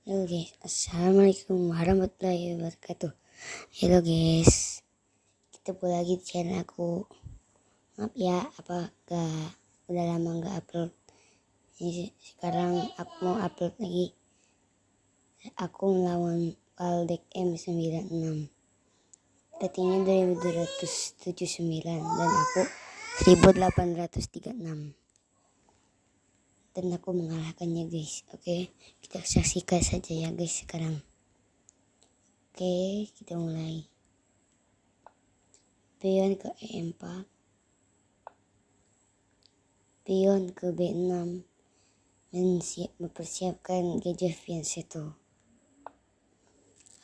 Halo guys, assalamualaikum warahmatullahi wabarakatuh. Halo guys, ketemu lagi di channel aku. Maaf ya, udah lama gak upload. Ini sekarang aku mau upload lagi. Aku melawan Valdek M96. Ratingnya 2279 dan aku 1836. Dan aku mengalahkannya guys. Oke, kita saksikan saja ya guys sekarang. Oke, kita mulai. Pion ke E4, pion ke B6, mempersiapkan gajah V1.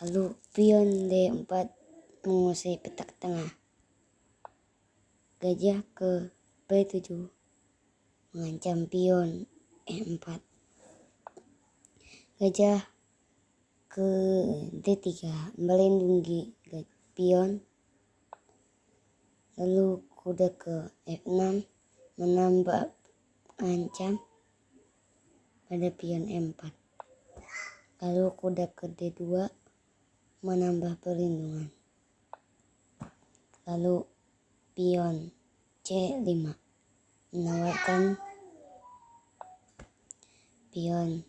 Lalu pion D4 menguasai petak tengah. Gajah ke B7 mengancam pion E4. Gajah ke D3 melindungi pion. Lalu kuda ke F6 menambah ancam pada pion E4. Lalu kuda ke D2 menambah perlindungan. Lalu pion C5 menawarkan pion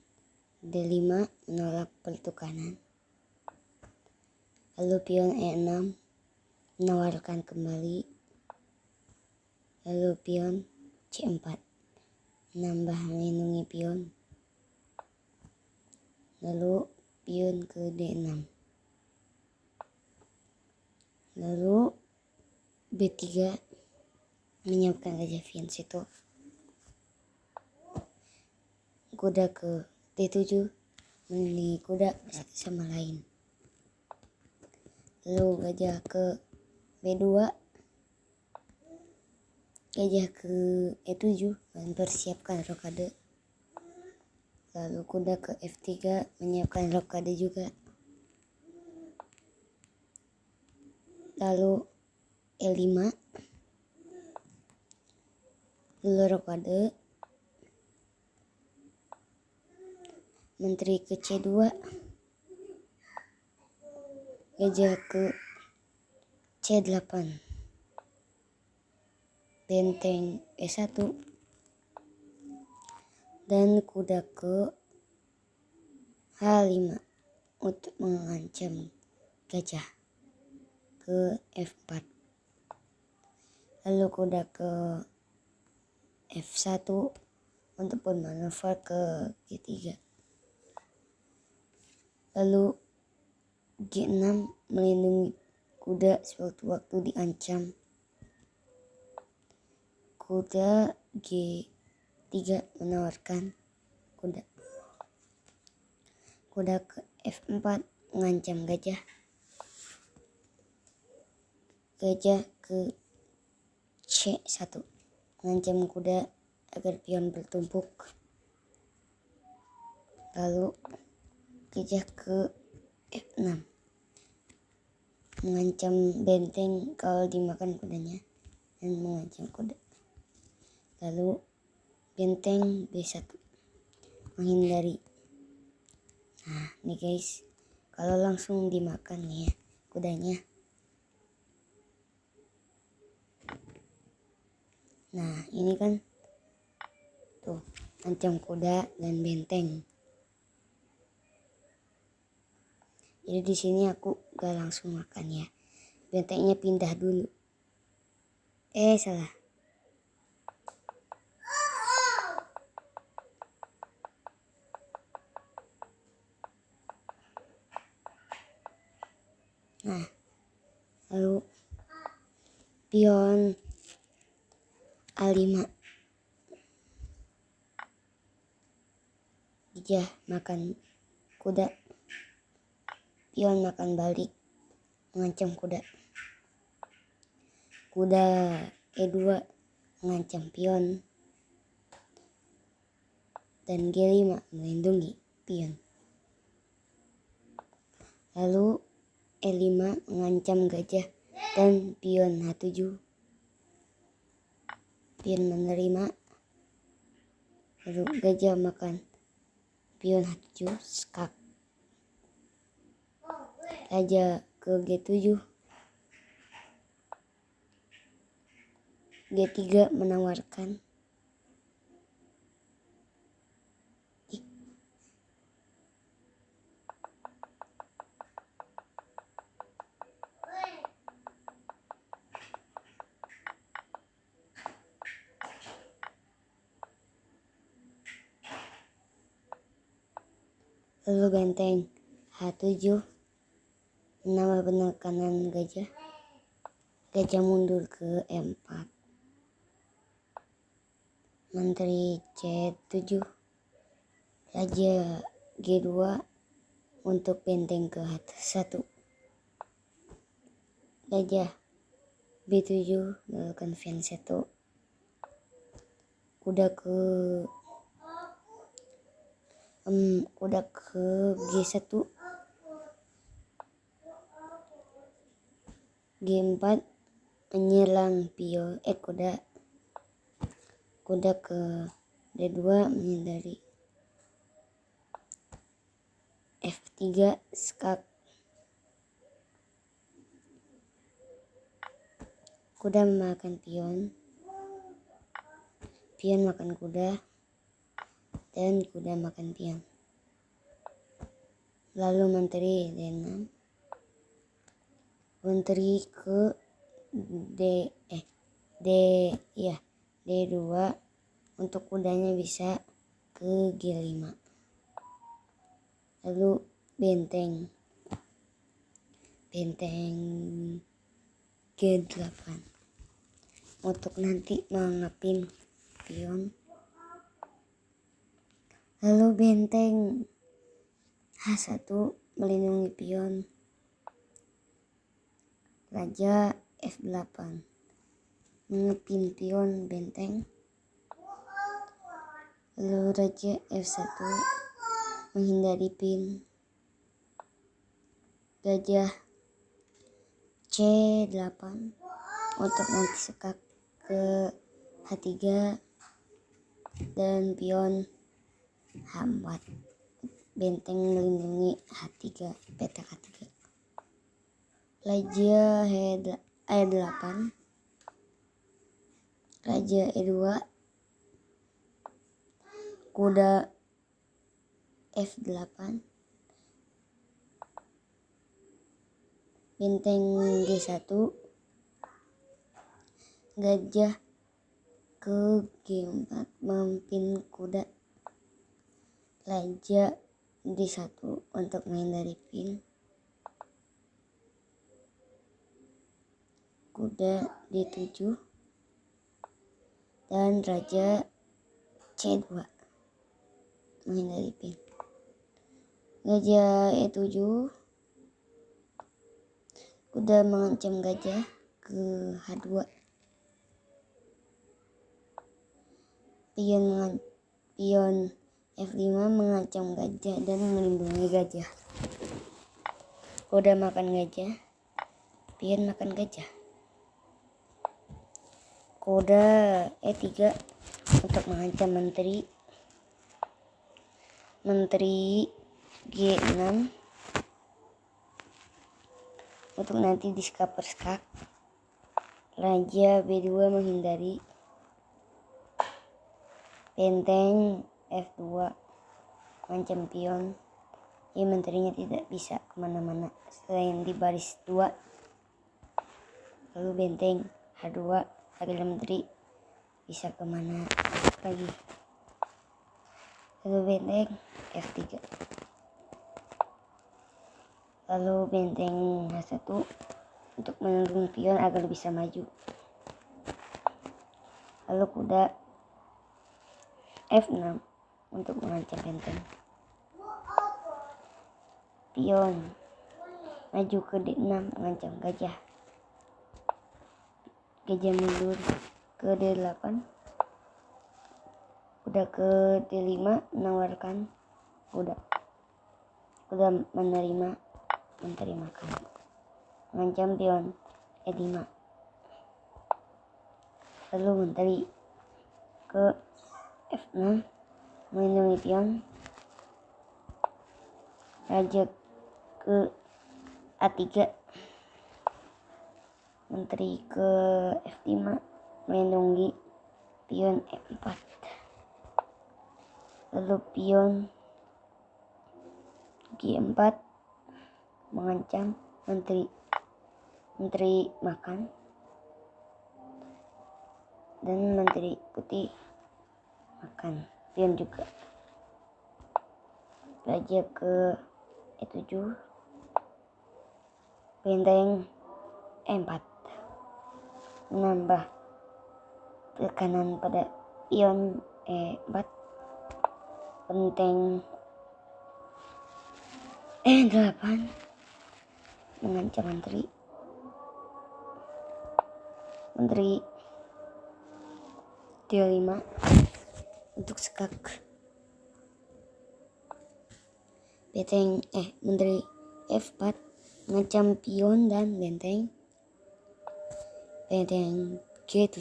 D5 menolak pertukaran. Lalu pion E6 menawarkan kembali. Lalu pion C4 menambah melindungi pion. Lalu pion ke D6. Lalu B3 menyiapkan gajah V1. Kuda ke D7 melindungi kuda satu sama lain. Lalu gajah ke B2, gajah ke E7 mempersiapkan rokade. Lalu kuda ke F3 menyiapkan rokade juga. Lalu E5, lalu rokade. Menteri ke C2, gajah ke C8, benteng E1, dan kuda ke H5 untuk mengancam gajah ke F4. Lalu kuda ke F1 untuk bermanuver ke G3. Lalu G6 melindungi kuda sewaktu-waktu diancam. Kuda G3 menawarkan kuda. Kuda ke F4 mengancam gajah. Gajah ke C1 mengancam kuda agar pion bertumpuk. Lalu gajah ke F6 mengancam benteng kalau dimakan kudanya dan mengancam kuda. Lalu benteng B1 menghindari. Nah nih guys, kalau langsung dimakan nih ya kudanya. Nah ini kan tuh ancam kuda dan benteng. Jadi di sini aku gak langsung makan ya. Bentengnya pindah dulu. Salah. Nah, lalu pion A5. Gajah makan kuda. Pion makan balik mengancam kuda. Kuda E2 mengancam pion. Dan G5 melindungi pion. Lalu E5 mengancam gajah dan pion H7. Pion menerima. Lalu gajah makan pion H7 skak. Raja ke G7. G3 menawarkan. Lalu benteng H7 menambah penekanan gajah. Gajah mundur ke E4. Menteri C7. Raja G2 untuk benteng ke H1. Gajah B7 melakukan fianchetto. Kuda ke G1. G4 menyerang pion kuda ke D2 menghindari. F3 skak. Kuda memakan pion makan kuda, dan kuda makan pion. Lalu menteri D6. Menteri ke D2 untuk kudanya bisa ke G5. Lalu benteng G8 untuk nanti mengepin pion. Lalu benteng H1 melindungi pion. Raja F8 mengepin pion benteng. Lalu Raja F1 menghindari pin. Gajah C8 untuk nanti sekak ke H3 dan pion H4. Benteng melindungi H3, petak H3. Raja E8. Raja E2. Kuda F8. Benteng G1. Gajah ke G4 memimpin kuda. Raja D1 untuk menghindari pin. Kuda D7 dan Raja C2 menghindari pin. Gajah E7. Kuda mengancam gajah ke H2. Pion F5 mengancam gajah dan melindungi gajah. Kuda makan gajah, pion makan gajah. Kuda E3 untuk mengancam menteri. Menteri G6 untuk nanti diskaper skak. Raja B2 menghindari. Benteng F2 mengancam pion. Jadi menterinya tidak bisa kemana-mana selain di baris 2. Lalu benteng H2 agar menteri bisa kemana lagi. Lalu benteng F3. Lalu benteng H1 untuk menurunkan pion agar bisa maju. Lalu kuda F6 untuk mengancam benteng. Pion maju ke D6 mengancam gajah. Gajah mundur ke D8. Kuda ke D5 menawarkan kuda. Kuda menerima makan. Mengancam pion E5. Lalu menteri ke F6 melindungi pion. Raja ke A3. Menteri ke F5 melindungi pion F4. Lalu pion G4 mengancam menteri makan, dan menteri putih makan pion juga. Raja ke E7 benteng E4 menambah tekanan pada pion E4. Benteng E8 mengancam menteri D5 untuk skak. Menteri F4 mengancam pion dan benteng G7.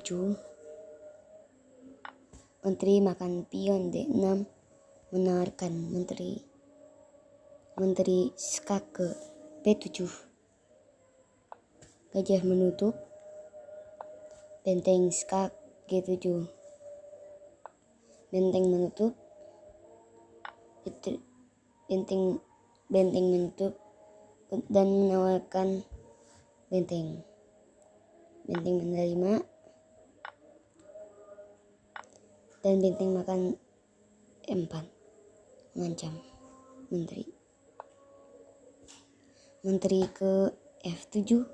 Menteri makan pion D6 menawarkan menteri skak ke B7. Gajah menutup benteng skak G7. Benteng menutup benteng menutup dan menawarkan benteng menerima, dan benteng makan E4 mengancam menteri ke F7.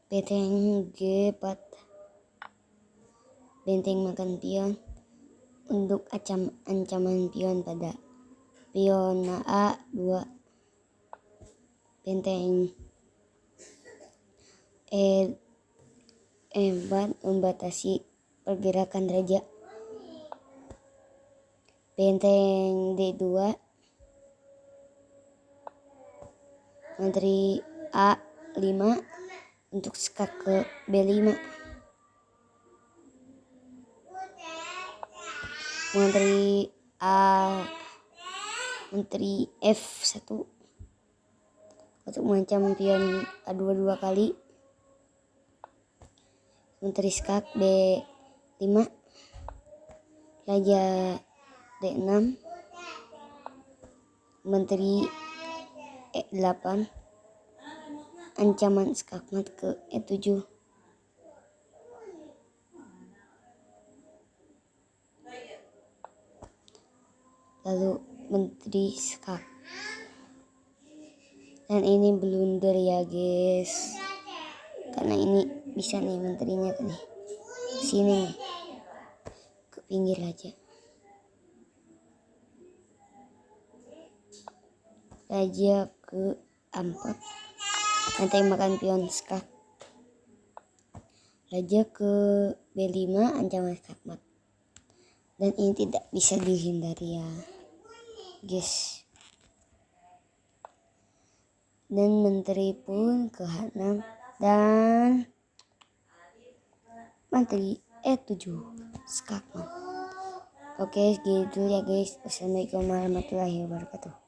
Benteng G4 benteng makan pion untuk ancaman pion pada pion A2. Benteng E4 membatasi pergerakan raja. Benteng D2 menteri A5 untuk skak ke B5. Menteri F1 untuk mengancam pion A2 dua kali. Menteri skak B5. Raja D6. Menteri E8 ancaman skakmat ke E7. Lalu menteri skak. Dan ini blunder ya guys, karena ini bisa nih menterinya ke nih sini nih, ke pinggir aja. Raja ke A4 nanti makan pion skak. Raja ke B5 ancaman skakmat, dan ini tidak bisa dihindari ya guys. Dan menteri pun ke H6 dan menteri E7 skakmat. Oke gitu ya guys. Wassalamualaikum warahmatullahi wabarakatuh.